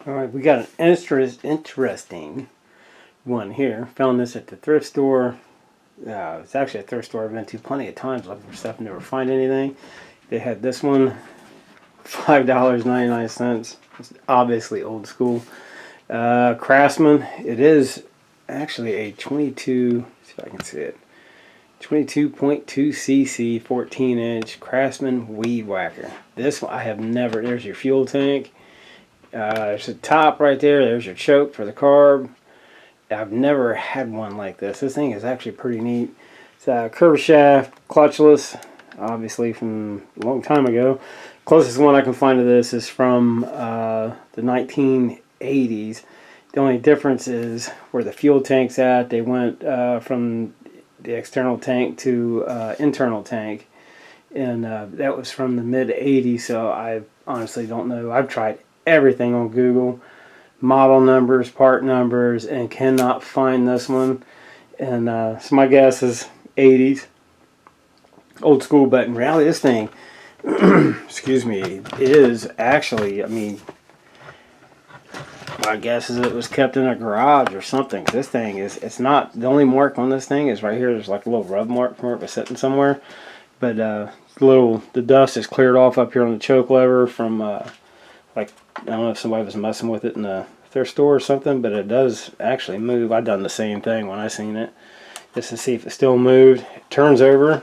Alright, we got an interesting one here. Found this at the thrift store. It's actually a thrift store I've been to plenty of times looking for stuff and never find anything. They had this one, $5.99. It's obviously old school. Craftsman. It is actually a 22, see if I can see it, 22.2 cc 14-inch Craftsman weed whacker. This one I have never, there's your fuel tank. There's a top right there. There's your choke for the carb. I've never had one like this. This thing is actually pretty neat. It's a curved shaft, clutchless, obviously from a long time ago. Closest one I can find to this is from the 1980s. The only difference is where the fuel tank's at. They went from the external tank to internal tank. And that was from the mid-80s, so I honestly don't know. I've tried everything on Google, model numbers, part numbers, and cannot find this one. And so my guess is 80s, old school. But in reality, this thing, excuse me, is actually, I mean, my guess is it was kept in a garage or something. This thing is, it's not, the only mark on this thing is right here. There's like a little rub mark from where it was sitting somewhere. But the dust is cleared off up here on the choke lever from like, I don't know if somebody was messing with it in the thrift store or something, but it does actually move. I've done the same thing when I seen it, just to see if it still moved. It turns over,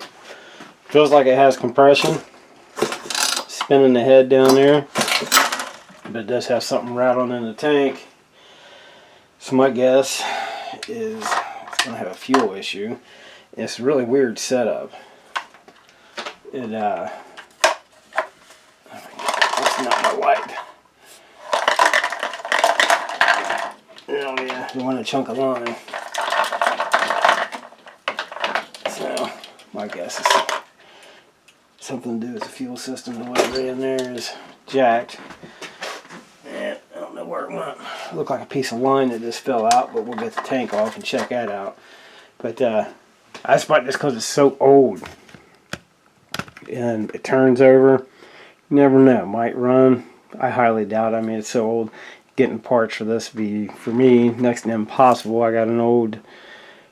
feels like it has compression, spinning the head down there, but it does have something rattling in the tank. So my guess is it's going to have a fuel issue. It's a really weird setup. It's not my wipe. Oh yeah, you want a chunk of line. So my guess is something to do with the fuel system. The way it ran there is jacked. And I don't know where it went. It looked like a piece of line that just fell out, but we'll get the tank off and check that out. But I spot this because it's so old. And it turns over. You never know, might run. I highly doubt. I mean, it's so old. Getting parts for this be, for me, next to impossible. I got an old,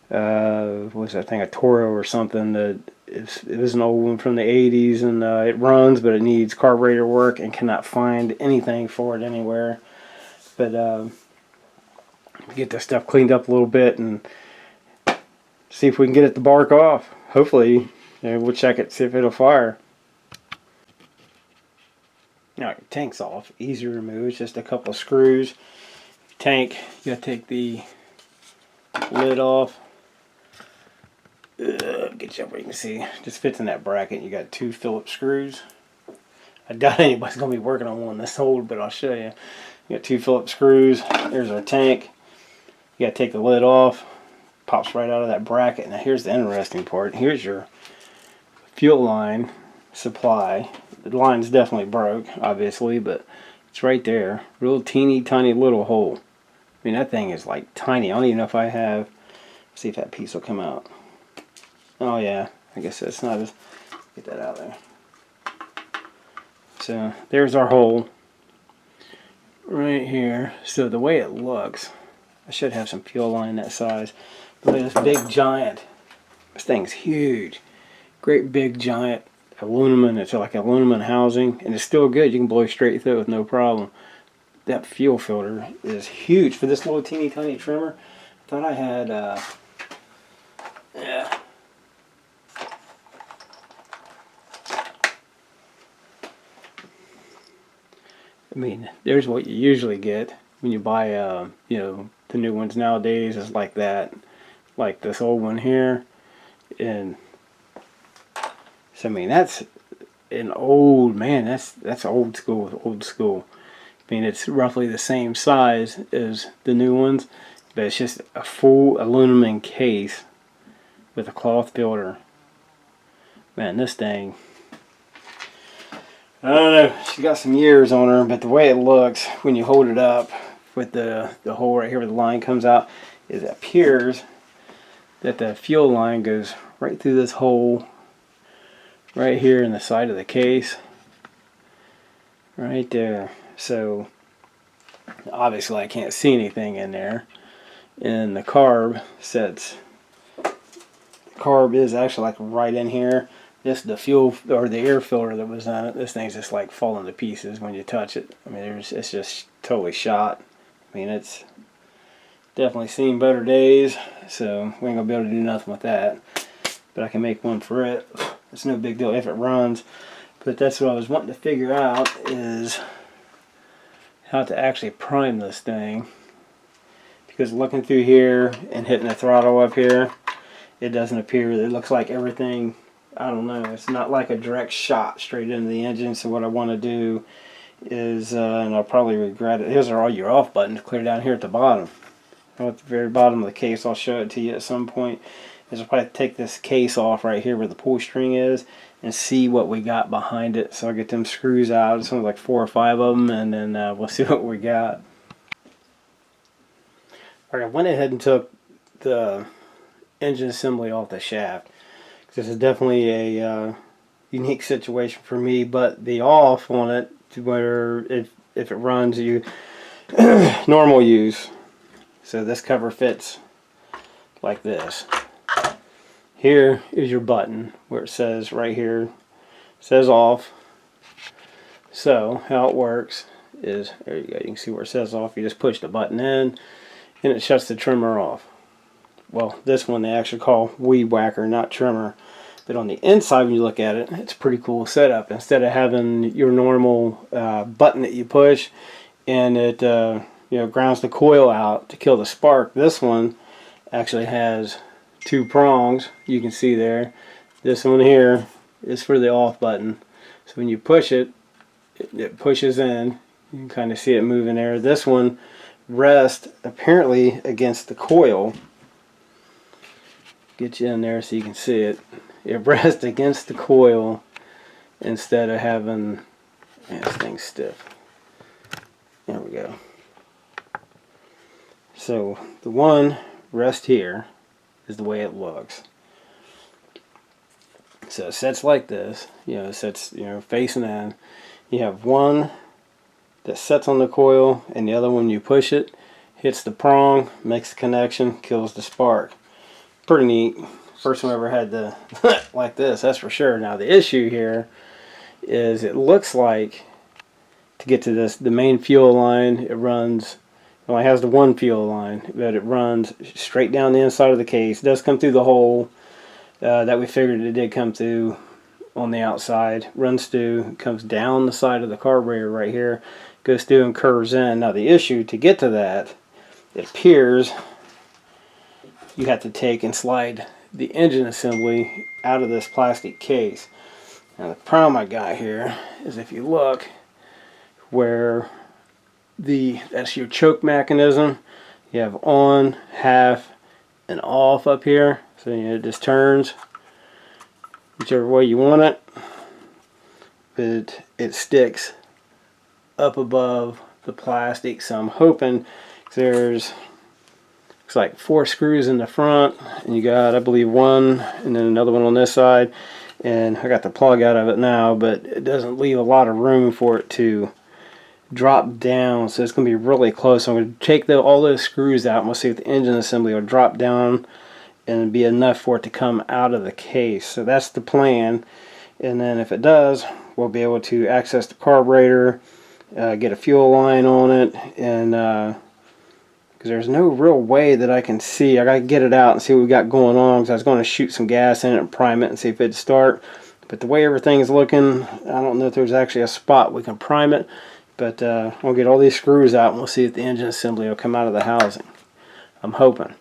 what was that thing, a Toro or something, that it was an old one from the 80s, and it runs, but it needs carburetor work and cannot find anything for it anywhere. But get this stuff cleaned up a little bit and see if we can get it to bark off. Hopefully, we'll check it, see if it'll fire. Now, your tank's off, easy to remove. It's just a couple of screws. Tank, you gotta take the lid off. Get you up where you can see. Just fits in that bracket. You got 2 Phillips screws. I doubt anybody's gonna be working on one this old, but I'll show you. You got 2 Phillips screws. There's our tank. You gotta take the lid off. Pops right out of that bracket. Now here's the interesting part. Here's your fuel line supply. The line's definitely broke, obviously, but it's right there. Real teeny tiny little hole. I mean, that thing is like tiny. I don't even know if I have. Let's see if that piece will come out. Oh yeah, I guess that's not as, get that out there. So there's our hole right here. So the way it looks, I should have some fuel line that size. Look at this big giant. This thing's huge. Great big giant aluminum. It's like aluminum housing, and it's still good. You can blow straight through it with no problem. That fuel filter is huge for this little teeny tiny trimmer. I thought I had yeah. I mean, there's what you usually get when you buy you know, the new ones nowadays is like that, like this old one here. And so I mean, that's an old, man, that's old school, old school. I mean, it's roughly the same size as the new ones, but it's just a full aluminum case with a cloth filter. Man, this thing, I don't know, she got some years on her, but the way it looks when you hold it up with the hole right here where the line comes out, it appears that the fuel line goes right through this hole right here in the side of the case. Right there. So Obviously I can't see anything in there. And the carb sets, carb is actually like right in here. This the fuel or the air filter that was on it. This thing's just like falling to pieces when you touch it. I mean, it's just totally shot. I mean, it's definitely seen better days, so we ain't gonna be able to do nothing with that. But I can make one for it. It's no big deal if it runs. But that's what I was wanting to figure out, is how to actually prime this thing. Because looking through here and hitting the throttle up here, it doesn't appear, it looks like everything, I don't know, it's not like a direct shot straight into the engine. So what I want to do is, and I'll probably regret it, here's all your off buttons clear down here at the bottom. At the very bottom of the case, I'll show it to you at some point, is I'll probably take this case off right here where the pull string is and see what we got behind it. So I'll get them screws out, it's only like 4 or 5 of them, and then we'll see what we got. Alright, I went ahead and took the engine assembly off the shaft. This is definitely a unique situation for me, but the off on it, to where if it runs, you normal use. So this cover fits like this. Here is your button where it says right here, it says off. So how it works is, there you go, you can see where it says off. You just push the button in and it shuts the trimmer off. Well, this one they actually call weed whacker, not trimmer. But on the inside, when you look at it, it's a pretty cool setup. Instead of having your normal button that you push and it grounds the coil out to kill the spark, this one actually has 2 prongs. You can see there. This one here is for the off button. So when you push it, it pushes in. You can kind of see it moving there. This one rests apparently against the coil. Get you in there so you can see it. It rests against the coil instead of having, man, this thing's stiff. There we go. So the one rest here is the way it looks. So it sets like this. It sets, facing in. You have one that sets on the coil, and the other one you push it, hits the prong, makes the connection, kills the spark. Pretty neat. First one I ever had the like this, that's for sure. Now the issue here is it looks like to get to this, the main fuel line, it runs, well, it has the one fuel line, but it runs straight down the inside of the case. It does come through the hole that we figured it did come through on the outside. Runs through, comes down the side of the carburetor right here, goes through and curves in. Now the issue to get to that, it appears you have to take and slide the engine assembly out of this plastic case. Now the problem I got here is if you look where that's your choke mechanism, you have on, half, and off up here. So it just turns whichever way you want it, but it sticks up above the plastic. So I'm hoping there's, looks like 4 screws in the front, and you got, I believe, 1 and then another one on this side, and I got the plug out of it now, but it doesn't leave a lot of room for it to drop down, so it's going to be really close. So I'm going to take all those screws out, and we'll see if the engine assembly will drop down and be enough for it to come out of the case. So that's the plan, and then if it does, we'll be able to access the carburetor, get a fuel line on it, and because there's no real way that I can see. I got to get it out and see what we got going on, because I was going to shoot some gas in it and prime it and see if it'd start. But the way everything's looking, I don't know if there's actually a spot we can prime it. But we'll get all these screws out and we'll see if the engine assembly will come out of the housing. I'm hoping.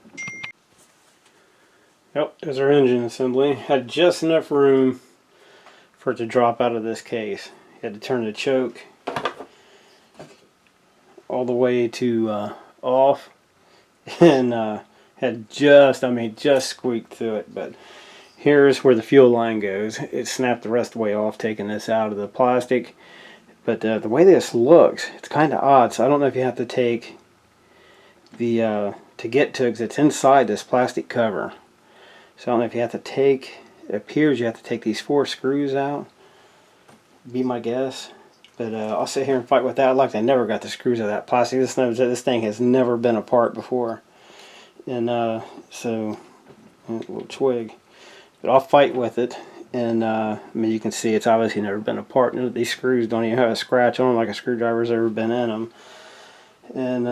Yep, there's our engine assembly. Had just enough room for it to drop out of this case. Had to turn the choke all the way to off, and had just squeaked through it. But here's where the fuel line goes. It snapped the rest of the way off, taking this out of the plastic. But the way this looks, it's kind of odd. So I don't know if you have to take the to get to it, because it's inside this plastic cover. So I don't know if you have to take, it appears you have to take these 4 screws out, be my guess. But I'll sit here and fight with that. Like I never got the screws out of that plastic. This thing has never been apart before. And so, a little twig. But I'll fight with it. And I mean, you can see it's obviously never been apart. These screws don't even have a scratch on them like a screwdriver's ever been in them. And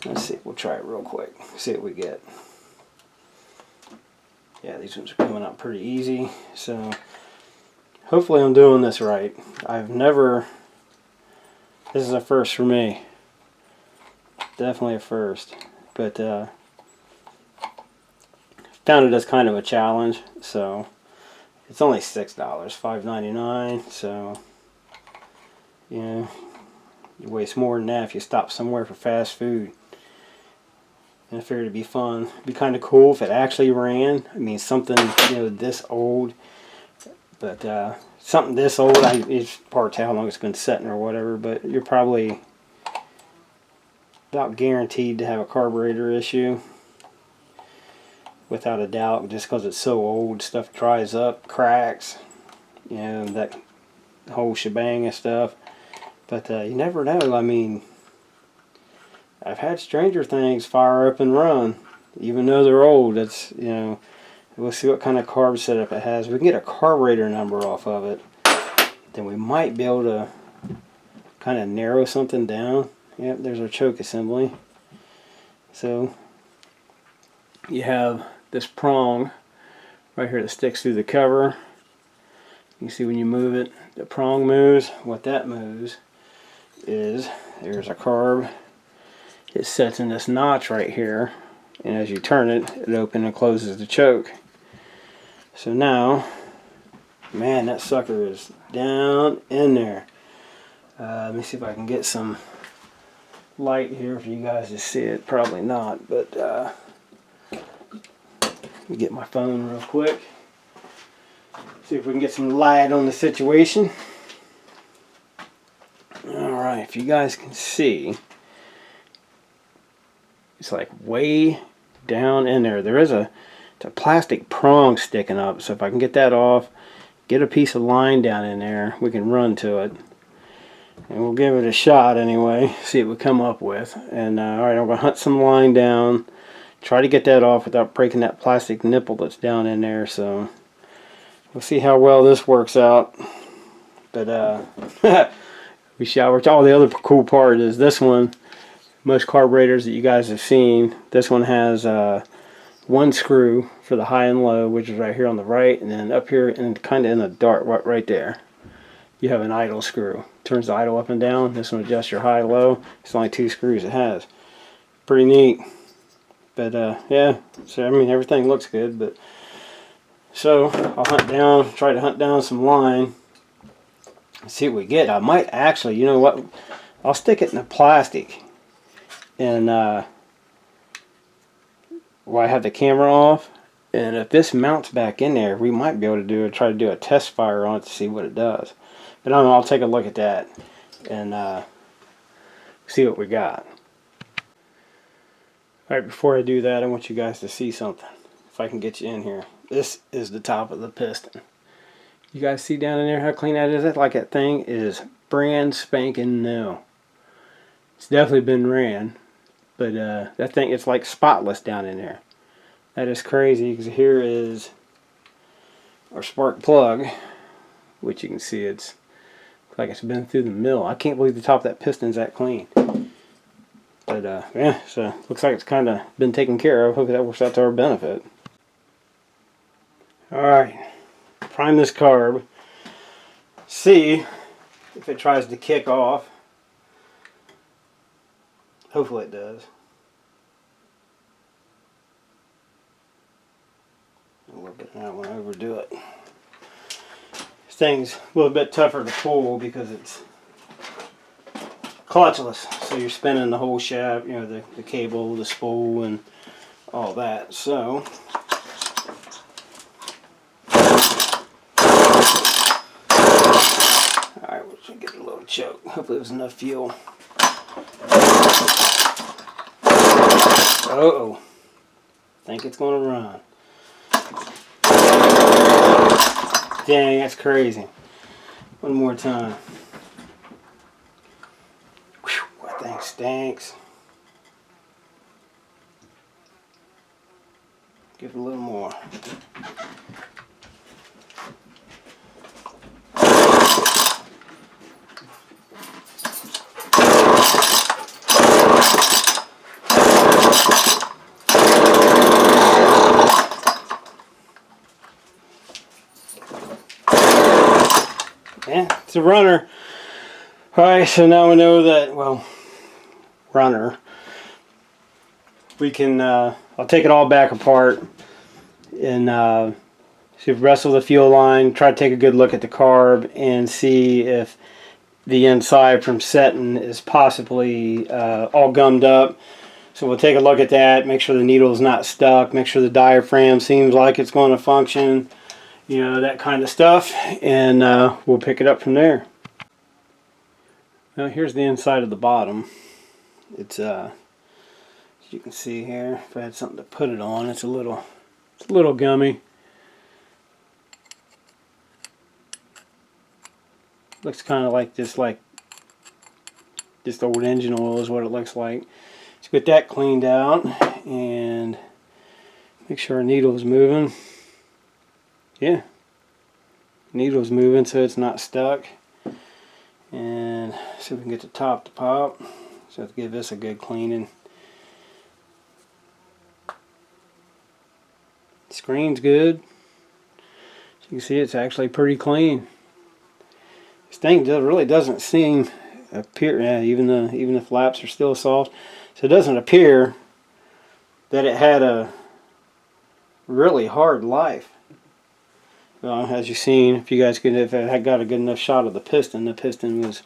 let's see, we'll try it real quick. See what we get. Yeah, these ones are coming out pretty easy. So hopefully I'm doing this right. I've never, this is a first for me. Definitely a first. But found it as kind of a challenge. So it's only $6, $5.99. So, you know, you waste more than that if you stop somewhere for fast food. And I figured it'd be fun. It'd be kind of cool if it actually ran. I mean, something, you know, this old. But something this old, it's hard to tell how long it's been sitting or whatever. But you're probably about guaranteed to have a carburetor issue. Without a doubt, just because it's so old, stuff dries up, cracks, you know, that whole shebang and stuff. But you never know. I mean, I've had stranger things fire up and run, even though they're old. It's, you know, we'll see what kind of carb setup it has. We can get a carburetor number off of it, then we might be able to kind of narrow something down. Yep, there's our choke assembly. So you have this prong right here that sticks through the cover. You see when you move it, the prong moves. What that moves is, there's a carb. It sets in this notch right here, and as you turn it, it opens and closes the choke. So now, man, that sucker is down in there. Let me see if I can get some light here for you guys to see it. Probably not, but let me get my phone real quick. See if we can get some light on the situation. Alright, if you guys can see, it's like way down in there. There is a plastic prong sticking up, so if I can get that off, get a piece of line down in there, we can run to it. And we'll give it a shot anyway, see what we come up with. And alright, I'm going to hunt some line down, try to get that off without breaking that plastic nipple that's down in there. So we'll see how well this works out. But we shall work. Oh, the other cool part is this one. Most carburetors that you guys have seen, this one has one screw for the high and low, which is right here on the right, and then up here and kind of in the dark right there, you have an idle screw. Turns the idle up and down. This one adjusts your high low. It's only 2 screws it has. Pretty neat. But yeah, so I mean everything looks good. But so I'll try to hunt down some line, see what we get. I might actually, you know what, I'll stick it in the plastic. And while I have the camera off, and if this mounts back in there, we might be able to try to do a test fire on it to see what it does. But I don't know, I'll take a look at that and see what we got. Alright, before I do that, I want you guys to see something. If I can get you in here. This is the top of the piston. You guys see down in there how clean that is? That's like that thing is brand spanking new. It's definitely been ran. But that thing, it's like spotless down in there. That is crazy, because here is our spark plug, which you can see it's like it's been through the mill. I can't believe the top of that piston's that clean. But yeah, so looks like it's kind of been taken care of. Hopefully that works out to our benefit. Alright, prime this carb. See if it tries to kick off. Hopefully it does. A little bit, I don't want to overdo it. This thing's a little bit tougher to pull because it's clutchless. So you're spinning the whole shaft, you know, the cable, the spool, and all that. So alright, we'll just get a little choke. Hopefully there's enough fuel. Uh-oh. Think it's gonna run. Dang, that's crazy. One more time. Whew, that thing stinks. Give it a little more. Yeah, it's a runner. Alright, so now we know that, well, runner. We can, I'll take it all back apart and see if wrestle the fuel line, try to take a good look at the carb and see if the inside from setting is possibly all gummed up. So we'll take a look at that, make sure the needle is not stuck, make sure the diaphragm seems like it's going to function, you know, that kind of stuff, and we'll pick it up from there. Now here's the inside of the bottom. It's as you can see here, if I had something to put it on, it's a little gummy. Looks kind of like just old engine oil is what it looks like. Let's get that cleaned out and make sure our needle is moving. Yeah, needle's moving so it's not stuck. And see if we can get the top to pop. So let's give this a good cleaning. Screen's good. As you can see, it's actually pretty clean. This thing really doesn't seem appear. Yeah, even the flaps are still soft, so it doesn't appear that it had a really hard life. As you've seen, if I had got a good enough shot of the piston was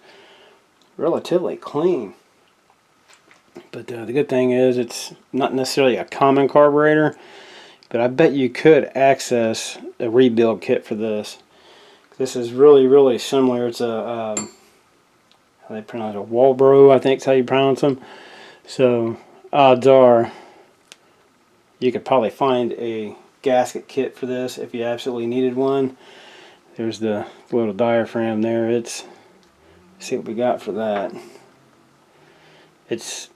relatively clean. But the good thing is it's not necessarily a common carburetor, but I bet you could access a rebuild kit for this. This is really similar. It's a how they pronounce it, Walbro, I think is how you pronounce them. So odds are you could probably find a gasket kit for this if you absolutely needed one. There's the little diaphragm there. Let's see what we got for that. It's,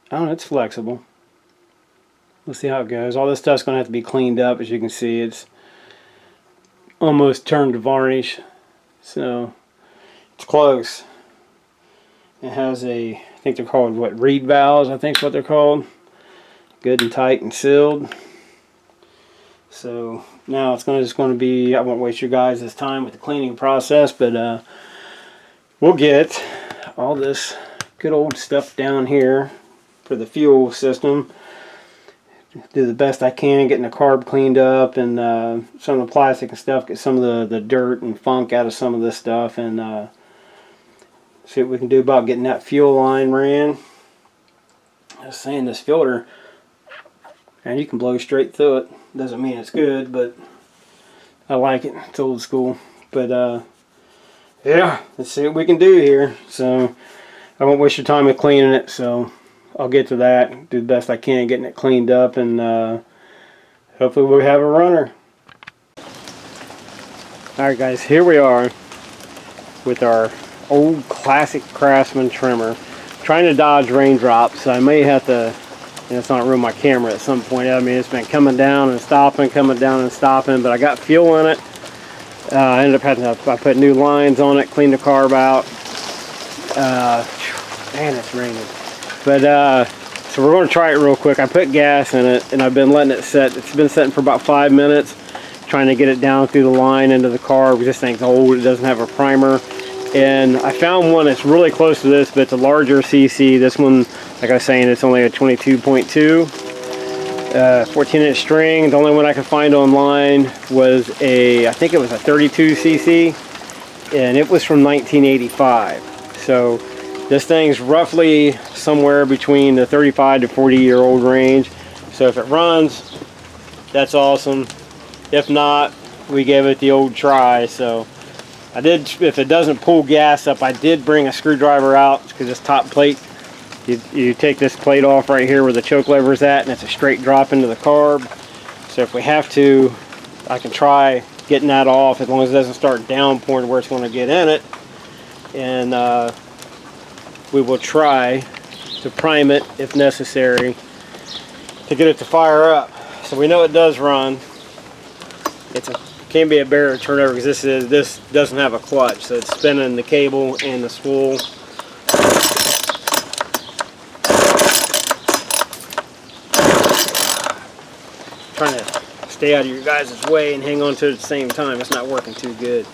I don't know, it's flexible. We'll see how it goes. All this stuff's going to have to be cleaned up. As you can see, it's almost turned to varnish, so it's close. It has I think they're called what, reed valves, I think is what they're called. Good and tight and sealed. So now it's just going to be, I won't waste your guys' time with the cleaning process, but we'll get all this good old stuff down here for the fuel system. Do the best I can getting the carb cleaned up and some of the plastic and stuff, get some of the dirt and funk out of some of this stuff, and see what we can do about getting that fuel line ran. I was saying, this filter, and you can blow straight through it. Doesn't mean it's good, but I like it. It's old school. But yeah, let's see what we can do here. So I won't waste your time with cleaning it, so I'll get to that, do the best I can getting it cleaned up, and hopefully we'll have a runner. Alright guys, here we are with our old classic Craftsman trimmer. Trying to dodge raindrops, so I may have to, it's not ruin my camera at some point. I mean, it's been coming down and stopping, coming down and stopping, but I got fuel in it. I ended up having to, I put new lines on it, clean the carb out. Man, it's raining. But so we're going to try it real quick. I put gas in it and I've been letting it set. It's been setting for about 5 minutes, trying to get it down through the line into the carb. This thing's old, it doesn't have a primer. And I found one that's really close to this, but it's a larger CC. This one, like I was saying, it's only a 22.2, 14-inch string. The only one I could find online was I think it was a 32 cc, and it was from 1985. So this thing's roughly somewhere between the 35 to 40-year-old range. So if it runs, that's awesome. If not, we gave it the old try. So I did, if it doesn't pull gas up, I did bring a screwdriver out, because this top plate, you take this plate off right here where the choke lever is at, and it's a straight drop into the carb. So if we have to, I can try getting that off as long as it doesn't start downpouring where it's going to get in it. And we will try to prime it if necessary to get it to fire up. So we know it does run. Can be a barrier turnover because this doesn't have a clutch, so it's spinning the cable and the spool. Trying to stay out of your guys' way and hang on to it at the same time. It's not working too good.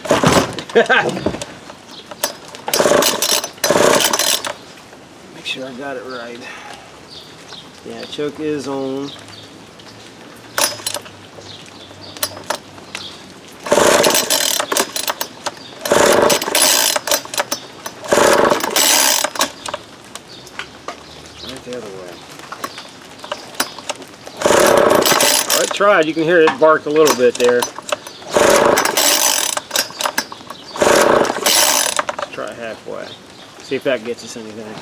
Make sure I got it right. Yeah, choke is on. Right the other way. I tried. You can hear it barked a little bit there. Let's try halfway. See if that gets us anything.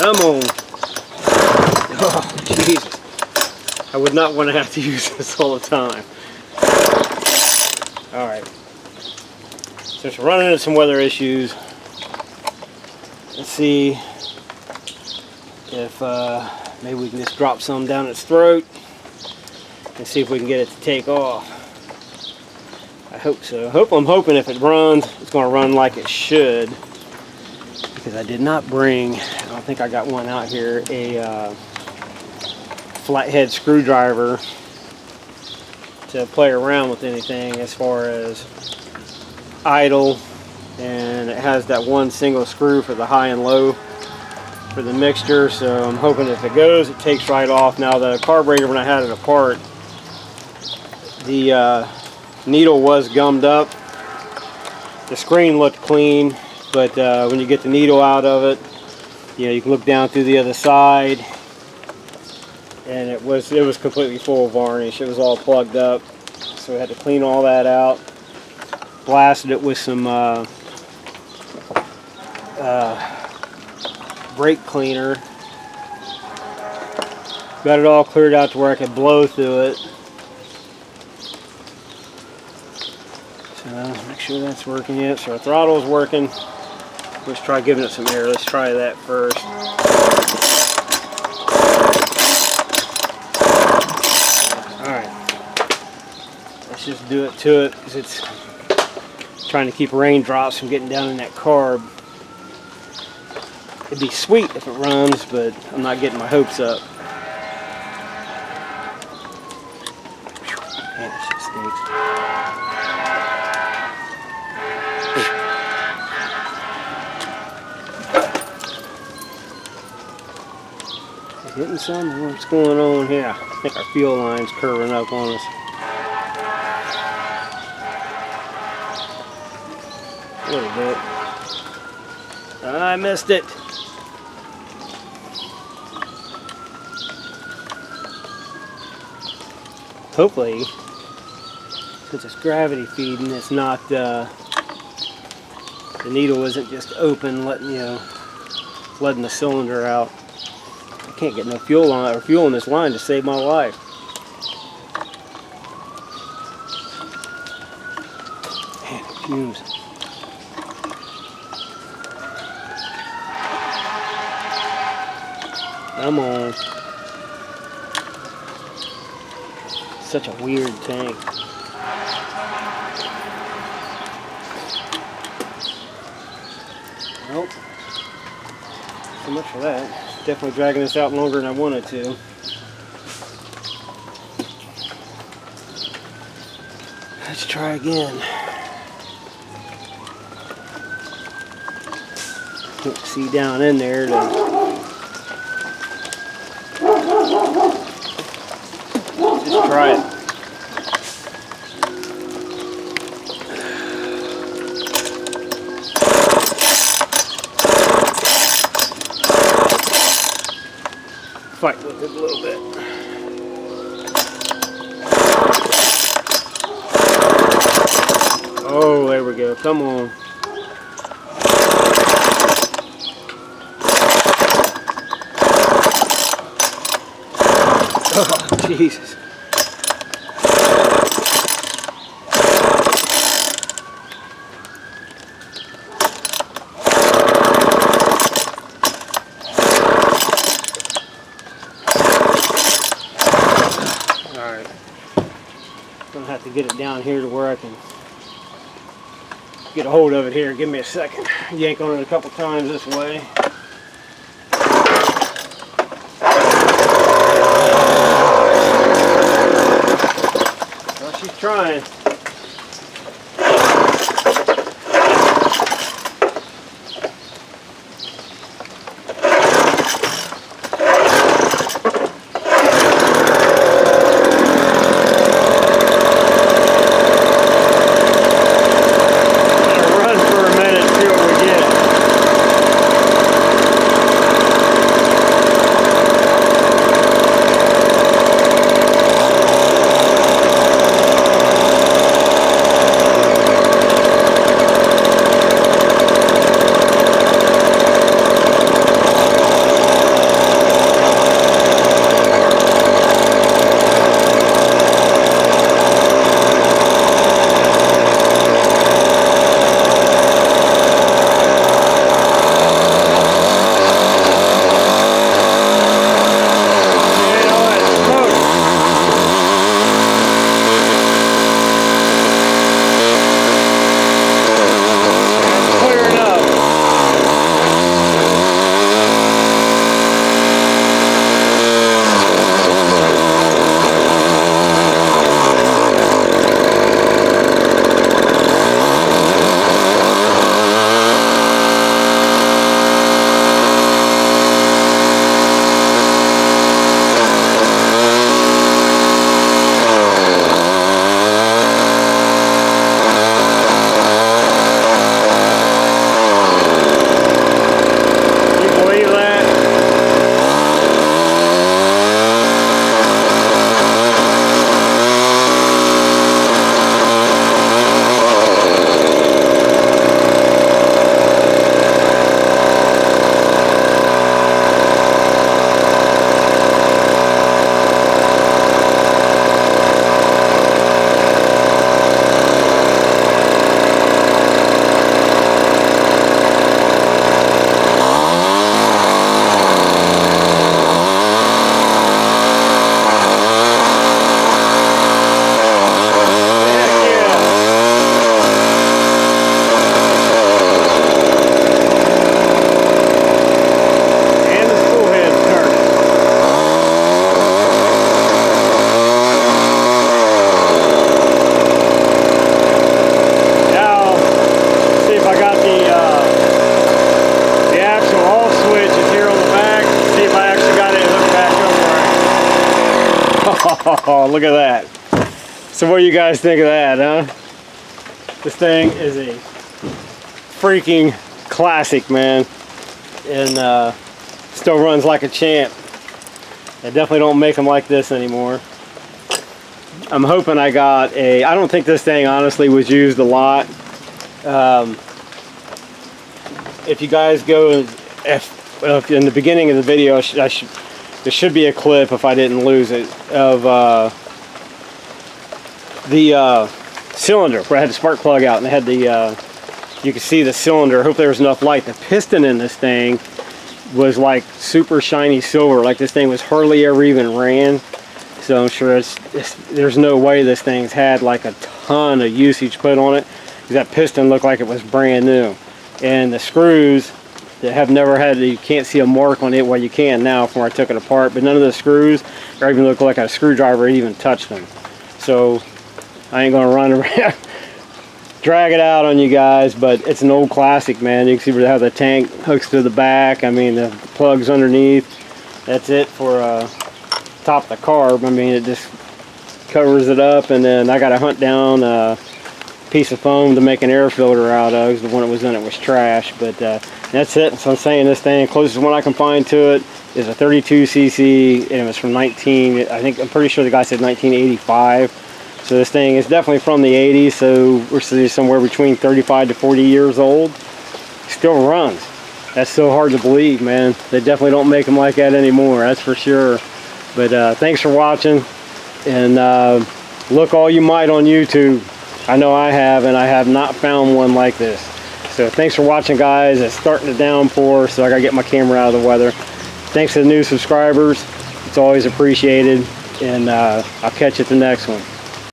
Come on. Oh, Jesus. I would not want to have to use this all the time. Alright. Since we're running into some weather issues, let's see if maybe we can just drop some down its throat and see if we can get it to take off. I hope so. I'm hoping if it runs, it's going to run like it should. Because I did not bring, I don't think I got one out here, a flathead screwdriver to play around with anything as far as idle. And it has that one single screw for the high and low for the mixture, so I'm hoping if it goes, it takes right off. Now the carburetor, when I had it apart, the needle was gummed up. The screen looked clean, but when you get the needle out of it, you know, you can look down through the other side, and it was completely full of varnish. It was all plugged up, so we had to clean all that out. Blasted it with some brake cleaner. Got it all cleared out to where I could blow through it. So make sure that's working yet. So our throttle's working. Let's try giving it some air. Let's try that first. Alright. Let's just do it to it because it's trying to keep raindrops from getting down in that carb. It'd be sweet if it runs, but I'm not getting my hopes up. Man, that shit stinks. Getting some? What's going on here? I think our fuel line's curving up on us. A little bit. I missed it. Hopefully, since it's gravity feeding, it's not the needle isn't just open, letting the cylinder out. I can't get no fuel on or fuel in this line to save my life. Man, fumes. Come on. Such a weird tank. Nope. So much for that. Definitely dragging this out longer than I wanted to. Let's try again. Can't see down in there to just try it. Fight with it a little bit. Oh, there we go. Come on. Oh, Jesus. Alright. Gonna have to get it down here to where I can get a hold of it here. Give me a second. Yank on it a couple times this way. Well, she's trying. Oh, look at that. So what do you guys think of that, huh? This thing is a freaking classic, man. And still runs like a champ. They definitely don't make them like this anymore. I'm hoping I got a... I don't think this thing honestly was used a lot. If you guys go... If in the beginning of the video, there should be a clip, if I didn't lose it, of the cylinder where I had the spark plug out and I had the... you can see the cylinder. I hope there was enough light. The piston in this thing was like super shiny silver. Like this thing was hardly ever even ran. So I'm sure there's no way this thing's had like a ton of usage put on it. That piston looked like it was brand new. And the screws that have never had, you can't see a mark on it, well you can now from where I took it apart, but none of the screws or even look like a screwdriver even touched them. So I ain't gonna run around drag it out on you guys, but it's an old classic, man. You can see where they have the tank hooks to the back. I mean, the plugs underneath. That's it for top the carb. I mean, it just covers it up, and then I got to hunt down a piece of foam to make an air filter out of, because the one that was in it was trash. But that's it. So I'm saying this thing, closest one I can find to it is a 32cc, and it was from I'm pretty sure the guy said 1985. So this thing is definitely from the 80s, so we're somewhere between 35 to 40 years old. Still runs. That's so hard to believe, man. They definitely don't make them like that anymore, that's for sure. But thanks for watching, and look all you might on YouTube. I know I have, and I have not found one like this. So thanks for watching, guys. It's starting to downpour, so I gotta get my camera out of the weather. Thanks to the new subscribers. It's always appreciated, and I'll catch you at the next one.